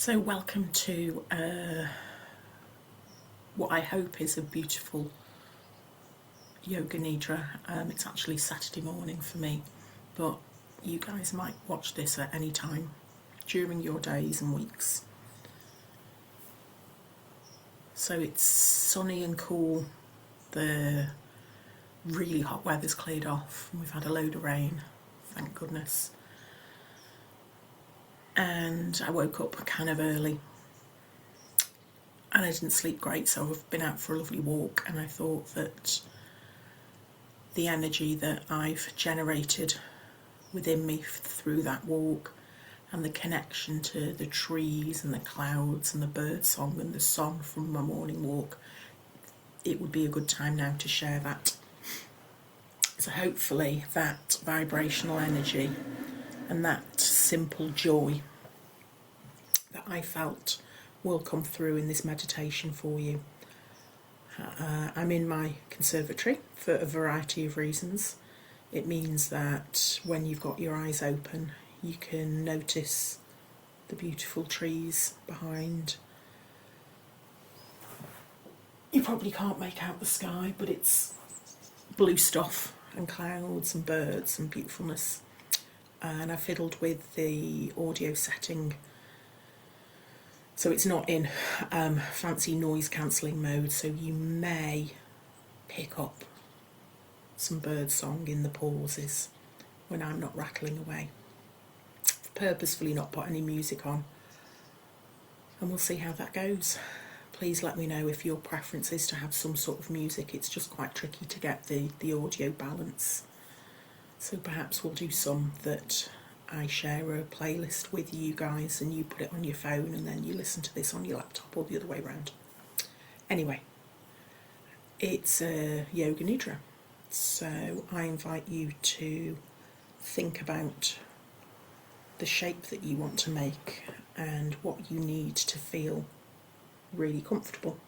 So welcome to what I hope is a beautiful yoga nidra. It's actually Saturday morning for me, but you guys might watch this at any time during your days and weeks. So it's sunny and cool. The really hot weather's cleared off and we've had a load of rain, thank goodness. And I woke up kind of early and I didn't sleep great, so I've been out for a lovely walk, and I thought that the energy that I've generated within me through that walk and the connection to the trees and the clouds and the bird song and the song from my morning walk, it would be a good time now to share that. So hopefully that vibrational energy and that simple joy that I felt will come through in this meditation for you. I'm in my conservatory for a variety of reasons. It means that when you've got your eyes open, you can notice the beautiful trees behind. You probably can't make out the sky, but it's blue stuff and clouds and birds and beautifulness. And I fiddled with the audio setting, so it's not in fancy noise cancelling mode, so you may pick up some bird song in the pauses when I'm not rattling away. I've purposefully not put any music on, and we'll see how that goes. Please let me know if your preference is to have some sort of music. It's just quite tricky to get the audio balance. So perhaps we'll do some that I share a playlist with you guys and you put it on your phone and then you listen to this on your laptop, or the other way around. Anyway, it's a yoga nidra. So I invite you to think about the shape that you want to make and what you need to feel really comfortable.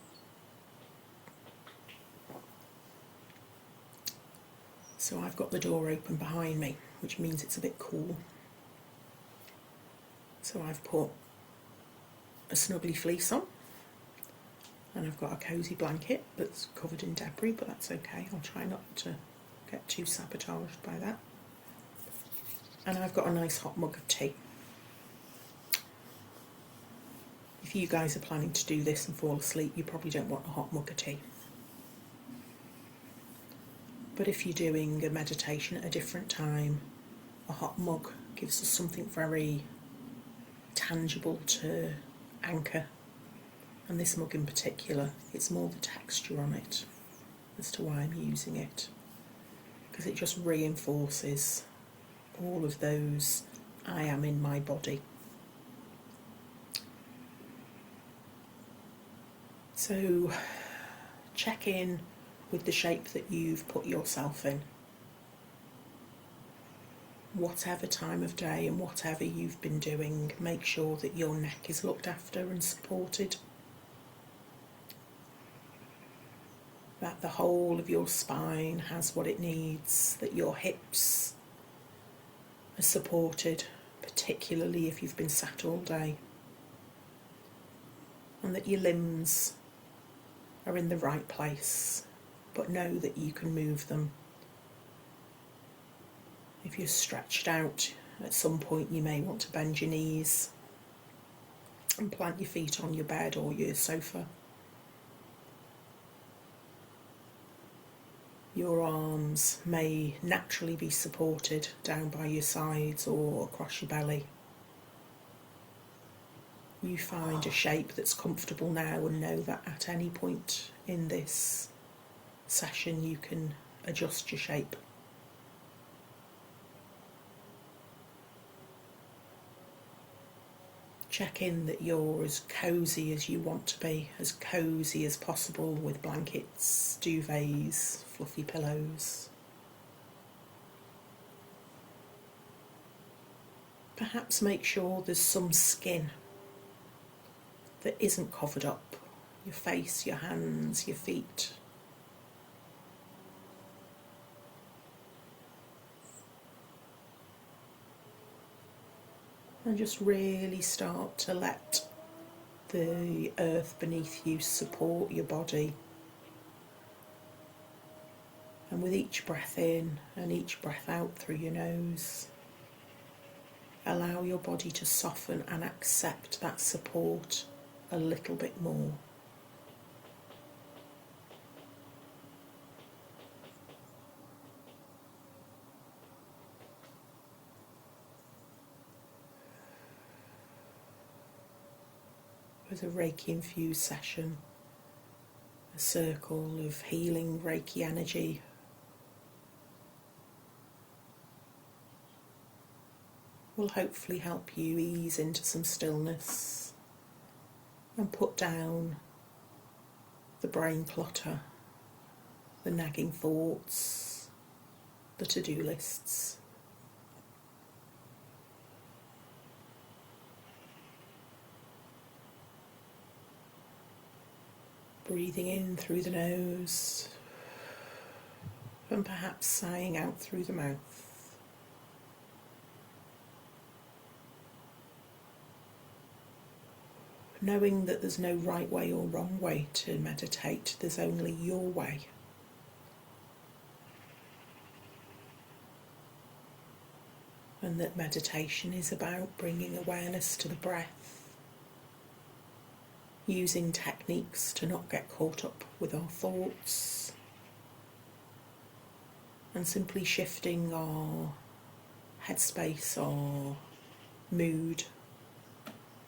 So I've got the door open behind me, which means it's a bit cool. So I've put a snuggly fleece on, and I've got a cosy blanket that's covered in debris, but that's okay. I'll try not to get too sabotaged by that. And I've got a nice hot mug of tea. If you guys are planning to do this and fall asleep, you probably don't want a hot mug of tea. But if you're doing a meditation at a different time, a hot mug gives us something very tangible to anchor. And this mug in particular, it's more the texture on it as to why I'm using it, because it just reinforces all of those I am in my body. So check in with the shape that you've put yourself in. Whatever time of day and whatever you've been doing, make sure that your neck is looked after and supported. That the whole of your spine has what it needs, that your hips are supported, particularly if you've been sat all day, and that your limbs are in the right place, but know that you can move them. If you're stretched out, at some point you may want to bend your knees and plant your feet on your bed or your sofa. Your arms may naturally be supported down by your sides or across your belly. You find a shape that's comfortable now, and know that at any point in this session you can adjust your shape. Check in that you're as cosy as you want to be, as cosy as possible, with blankets, duvets, fluffy pillows. Perhaps make sure there's some skin that isn't covered up. Your face, your hands, your feet. And just really start to let the earth beneath you support your body. And with each breath in and each breath out through your nose, allow your body to soften and accept that support a little bit more. With a Reiki infused session, a circle of healing Reiki energy will hopefully help you ease into some stillness and put down the brain clutter, the nagging thoughts, the to-do lists. Breathing in through the nose and perhaps sighing out through the mouth. Knowing that there's no right way or wrong way to meditate, there's only your way. And that meditation is about bringing awareness to the breath, using techniques to not get caught up with our thoughts, and simply shifting our headspace, our mood,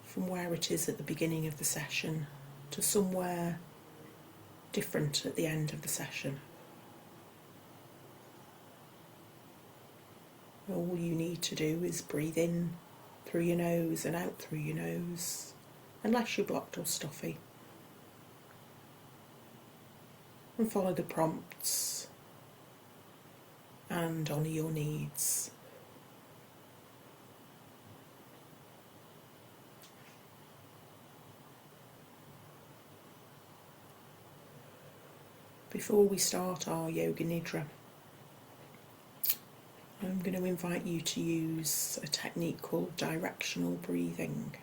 from where it is at the beginning of the session to somewhere different at the end of the session. All you need to do is breathe in through your nose and out through your nose, unless you're blocked or stuffy. And follow the prompts and honour your needs. Before we start our Yoga Nidra, I'm going to invite you to use a technique called directional breathing.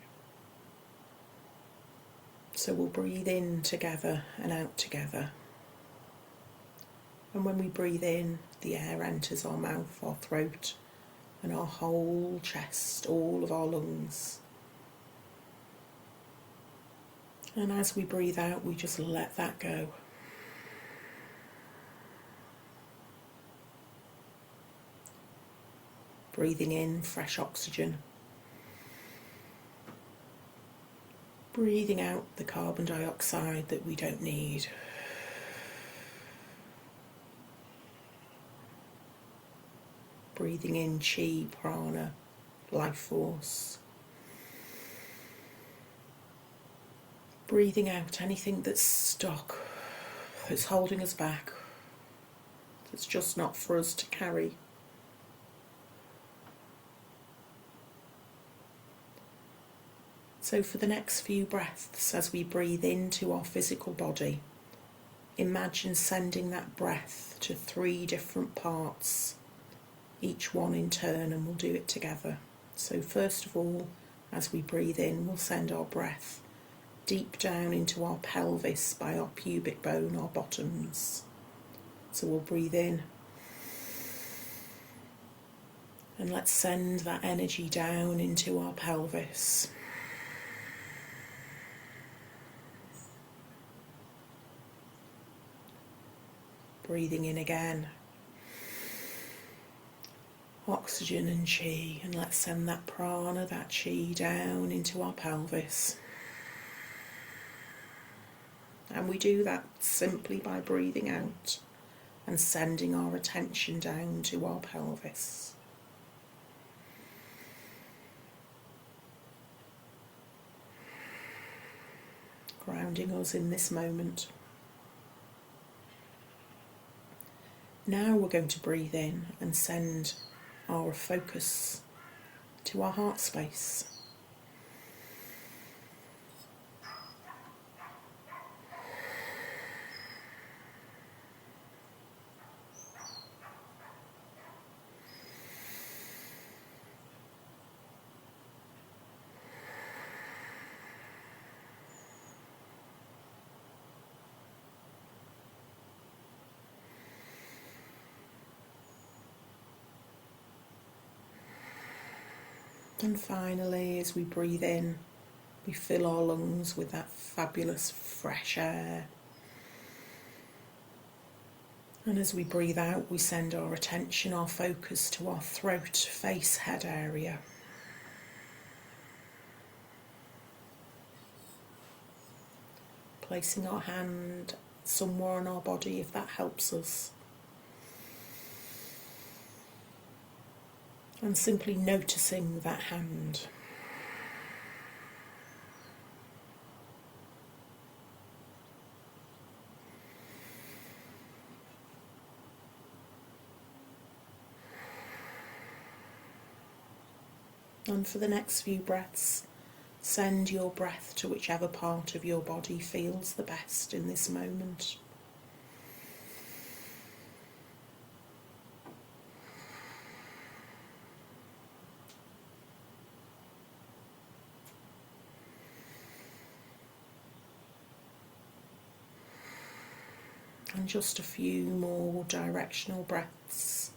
So we'll breathe in together and out together. And when we breathe in, the air enters our mouth, our throat, and our whole chest, all of our lungs. And as we breathe out, we just let that go. Breathing in fresh oxygen. Breathing out the carbon dioxide that we don't need. Breathing in chi, prana, life force. Breathing out anything that's stuck, that's holding us back, that's just not for us to carry. So for the next few breaths, as we breathe into our physical body, imagine sending that breath to 3 different parts, each one in turn, and we'll do it together. So first of all, as we breathe in, we'll send our breath deep down into our pelvis by our pubic bone, our bottoms. So we'll breathe in. And let's send that energy down into our pelvis. Breathing in again. Oxygen and chi, and let's send that prana, that chi, down into our pelvis. And we do that simply by breathing out and sending our attention down to our pelvis. Grounding us in this moment. Now we're going to breathe in and send our focus to our heart space. And finally, as we breathe in, we fill our lungs with that fabulous fresh air. And as we breathe out, we send our attention, our focus to our throat, face, head area. Placing our hand somewhere on our body if that helps us. And simply noticing that hand. And for the next few breaths, send your breath to whichever part of your body feels the best in this moment. And just a few more directional breaths.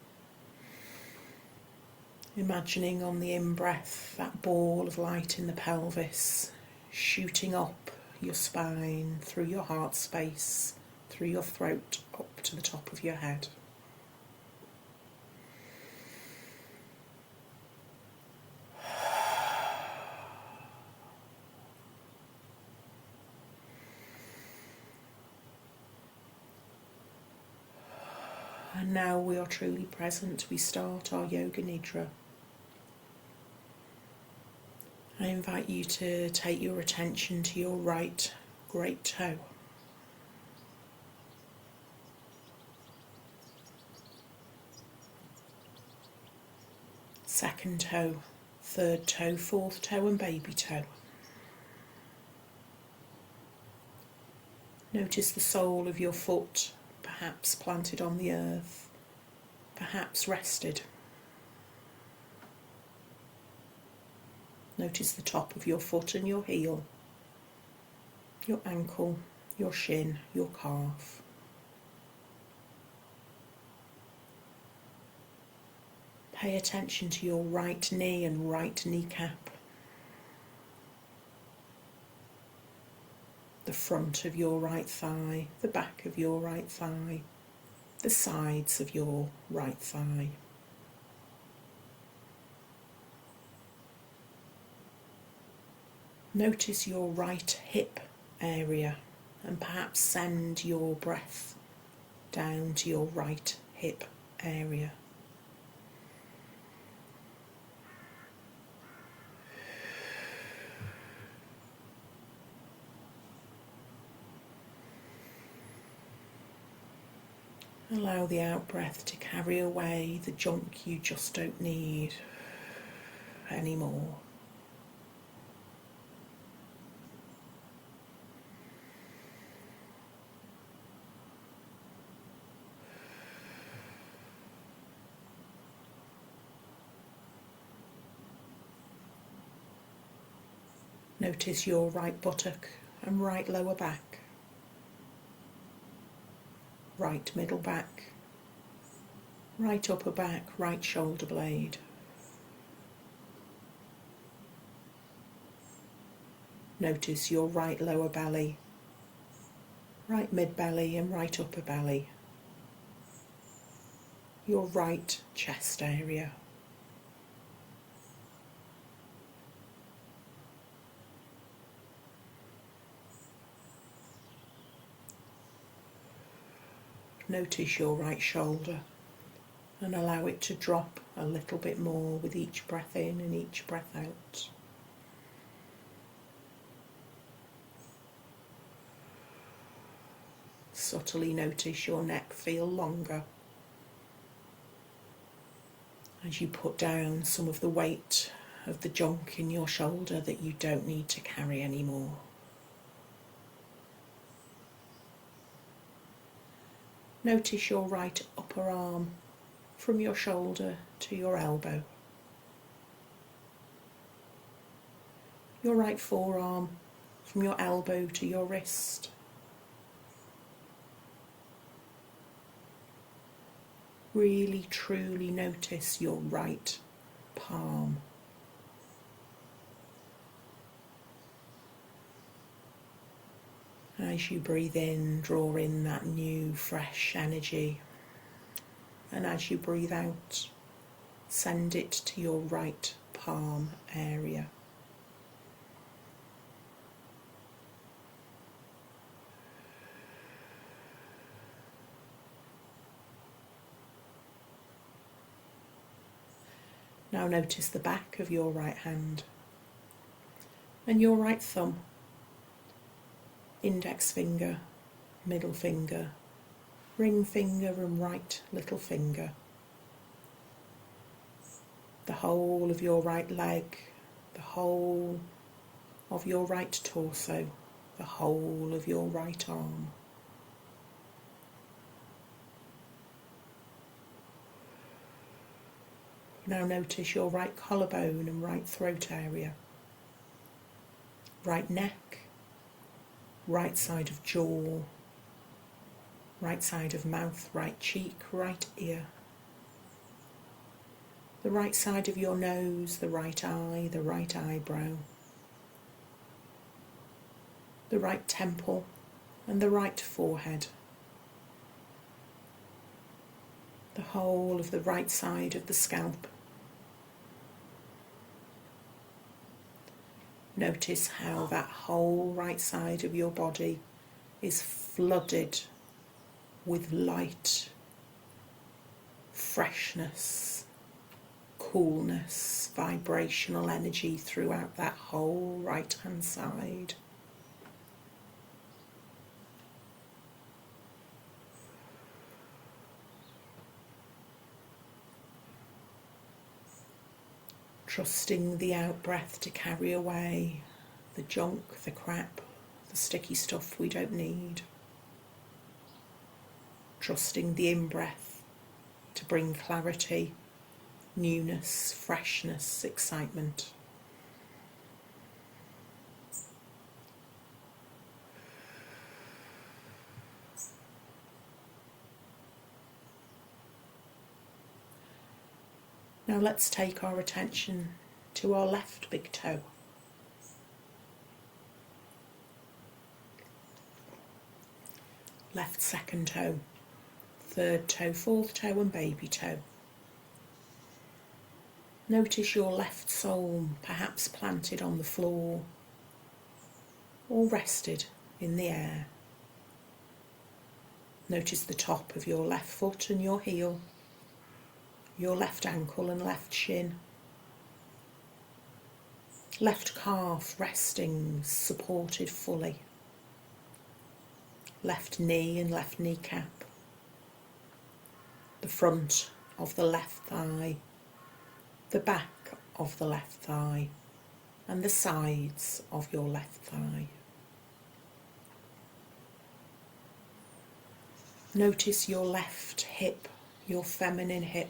Imagining on the in-breath that ball of light in the pelvis, shooting up your spine, through your heart space, through your throat, up to the top of your head. And now we are truly present. We start our Yoga Nidra. I invite you to take your attention to your right great toe. Second toe, third toe, fourth toe and baby toe. Notice the sole of your foot, perhaps planted on the earth, perhaps rested. Notice the top of your foot and your heel, your ankle, your shin, your calf. Pay attention to your right knee and right kneecap, the front of your right thigh, the back of your right thigh, the sides of your right thigh. Notice your right hip area and perhaps send your breath down to your right hip area. Allow the out-breath to carry away the junk you just don't need anymore. Notice your right buttock and right lower back, right middle back, right upper back, right shoulder blade. Notice your right lower belly, right mid belly and right upper belly, your right chest area. Notice your right shoulder and allow it to drop a little bit more with each breath in and each breath out. Subtly notice your neck feel longer as you put down some of the weight of the junk in your shoulder that you don't need to carry anymore. Notice your right upper arm from your shoulder to your elbow. Your right forearm from your elbow to your wrist. Really truly notice your right palm. As you breathe in, draw in that new, fresh energy. And as you breathe out, send it to your right palm area. Now notice the back of your right hand and your right thumb, index finger, middle finger, ring finger and right little finger. The whole of your right leg, the whole of your right torso, the whole of your right arm. Now notice your right collarbone and right throat area, right neck, right side of jaw, right side of mouth, right cheek, right ear, the right side of your nose, the right eye, the right eyebrow, the right temple and the right forehead, the whole of the right side of the scalp. Notice how that whole right side of your body is flooded with light, freshness, coolness, vibrational energy throughout that whole right hand side. Trusting the out breath to carry away the junk, the crap, the sticky stuff we don't need. Trusting the in breath to bring clarity, newness, freshness, excitement. Now let's take our attention to our left big toe. Left second toe, third toe, fourth toe and baby toe. Notice your left sole perhaps planted on the floor or rested in the air. Notice the top of your left foot and your heel, your left ankle and left shin, left calf resting, supported fully, left knee and left kneecap, the front of the left thigh, the back of the left thigh and the sides of your left thigh. Notice your left hip, your feminine hip.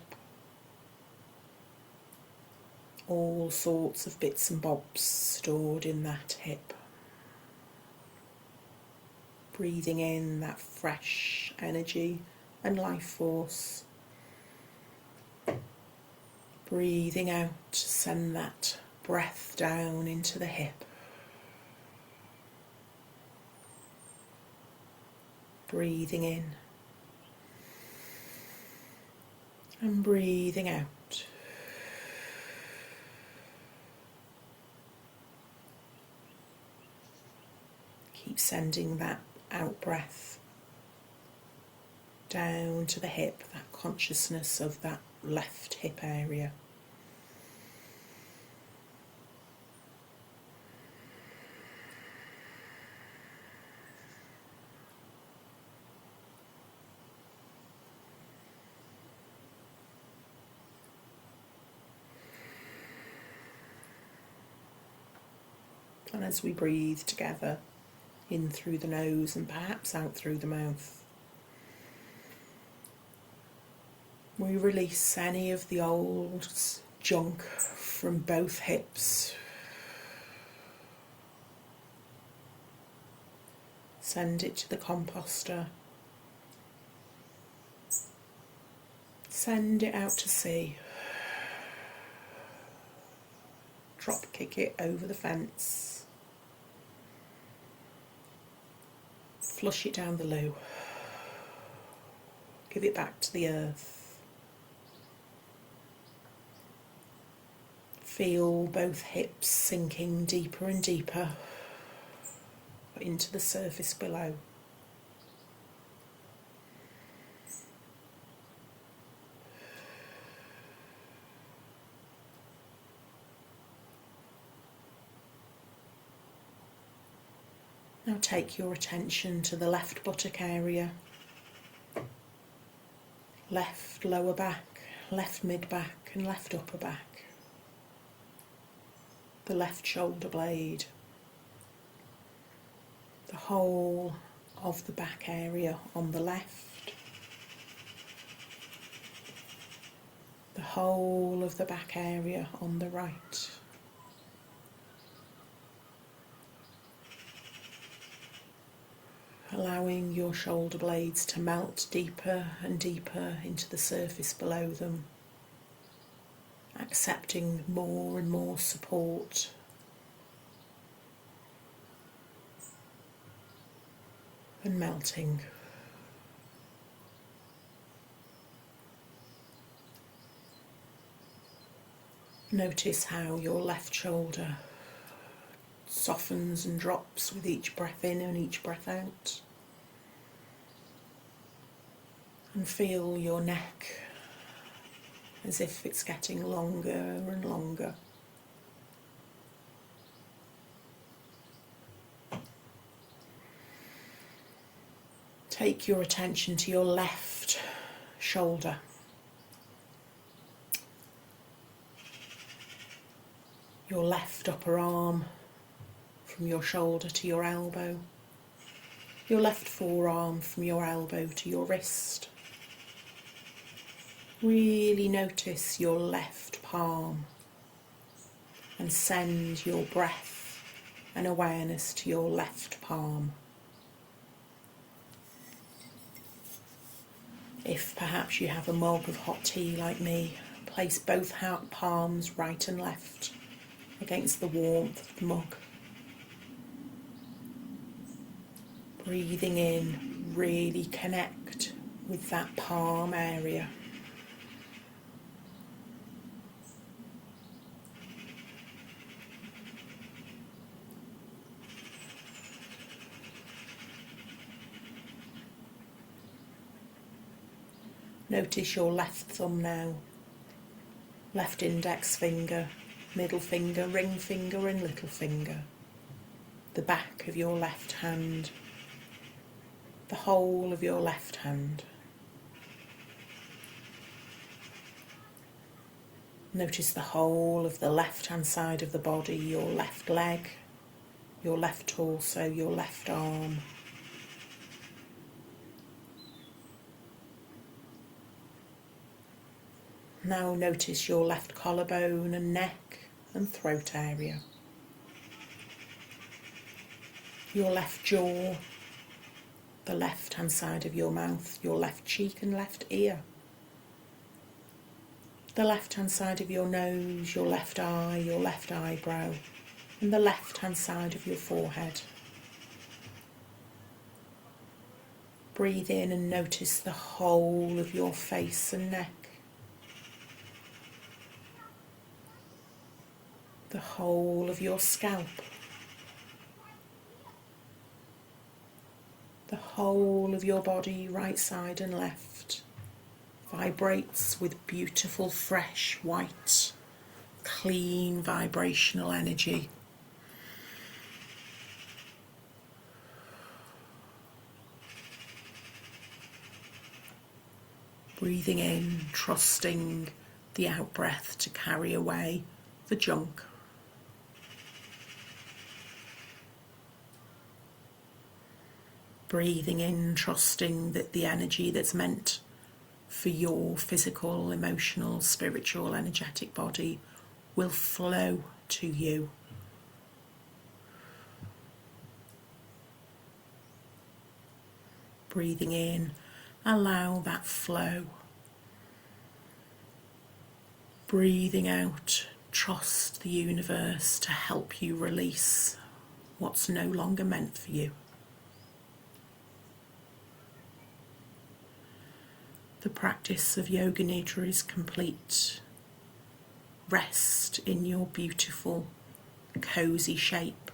All sorts of bits and bobs stored in that hip. Breathing in that fresh energy and life force. Breathing out, send that breath down into the hip. Breathing in and breathing out. Keep sending that out breath down to the hip, that consciousness of that left hip area. And as we breathe together, in through the nose and perhaps out through the mouth, we release any of the old junk from both hips. Send it to the composter. Send it out to sea. Drop kick it over the fence. Flush it down the loo. Give it back to the earth. Feel both hips sinking deeper and deeper into the surface below. Now take your attention to the left buttock area, left lower back, left mid back and left upper back, the left shoulder blade, the whole of the back area on the left, the whole of the back area on the right. Allowing your shoulder blades to melt deeper and deeper into the surface below them, accepting more and more support. And melting. Notice how your left shoulder softens and drops with each breath in and each breath out. And feel your neck as if it's getting longer and longer. Take your attention to your left shoulder. Your left upper arm from your shoulder to your elbow. Your left forearm from your elbow to your wrist. Really notice your left palm and send your breath and awareness to your left palm. If perhaps you have a mug of hot tea like me, place both palms right and left against the warmth of the mug. Breathing in, really connect with that palm area. Notice your left thumb now, left index finger, middle finger, ring finger and little finger, the back of your left hand, the whole of your left hand. Notice the whole of the left hand side of the body, your left leg, your left torso, your left arm. Now notice your left collarbone and neck and throat area. Your left jaw, the left hand side of your mouth, your left cheek and left ear. The left hand side of your nose, your left eye, your left eyebrow, and the left hand side of your forehead. Breathe in and notice the whole of your face and neck. The whole of your scalp, the whole of your body, right side and left, vibrates with beautiful, fresh, white, clean, vibrational energy. Breathing in, trusting the out-breath to carry away the junk. Breathing in, trusting that the energy that's meant for your physical, emotional, spiritual, energetic body will flow to you. Breathing in, allow that flow. Breathing out, trust the universe to help you release what's no longer meant for you. The practice of Yoga Nidra is complete rest in your beautiful, cosy shape.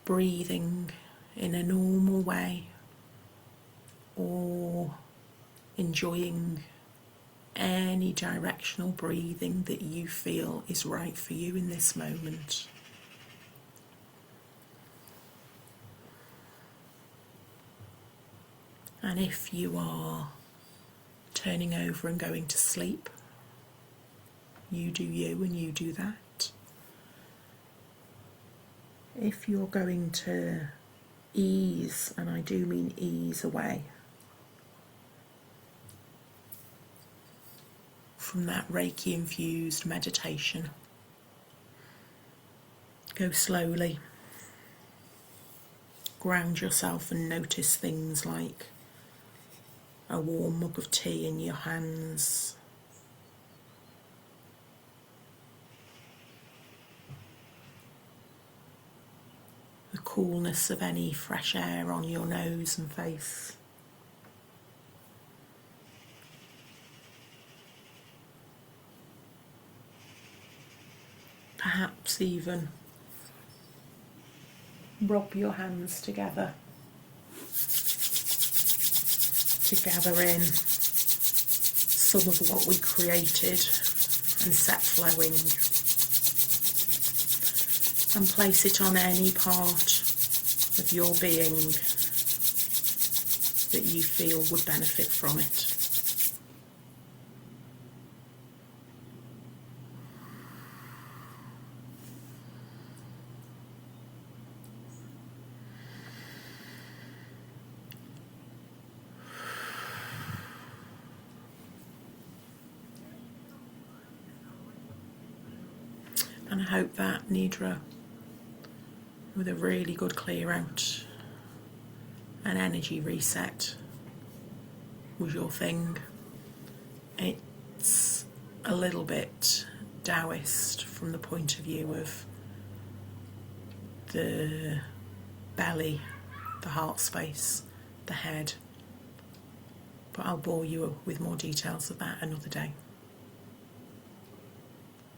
Breathing in a normal way, or enjoying any directional breathing that you feel is right for you in this moment. And if you are turning over and going to sleep, you do you and you do that. If you're going to ease, and I do mean ease away from that Reiki infused meditation, go slowly. Ground yourself and notice things like a warm mug of tea in your hands, the coolness of any fresh air on your nose and face. Perhaps even rub your hands together to gather in some of what we created and set flowing, and place it on any part of your being that you feel would benefit from it. And I hope that Nidra, with a really good clear out and energy reset, was your thing. It's a little bit Taoist from the point of view of the belly, the heart space, the head. But I'll bore you with more details of that another day.